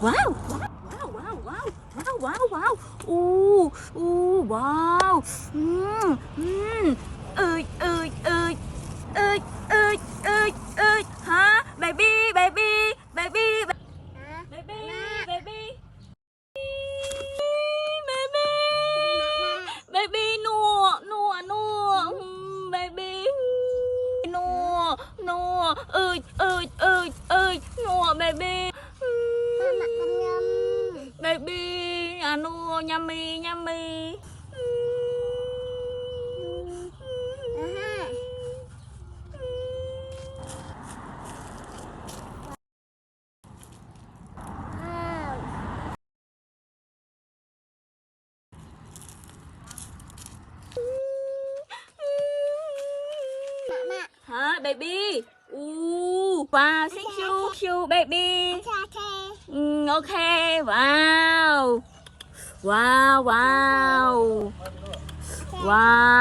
Wow, wow, wow, wow, wow, wow, wow. Wow. Ơi, ơi, ơi, ơi, ơi, ơi, ơi. Hả? Baby, baby, baby, baby, baby. Baby, baby, nua, nua, nua, baby, nua, nua, ơi, ơi, ơi, ơi, nua, baby, baby, nua, yummy, yummy. Hả, baby? Wow, thank you, baby. Okay, wow. Wow, wow. Wow.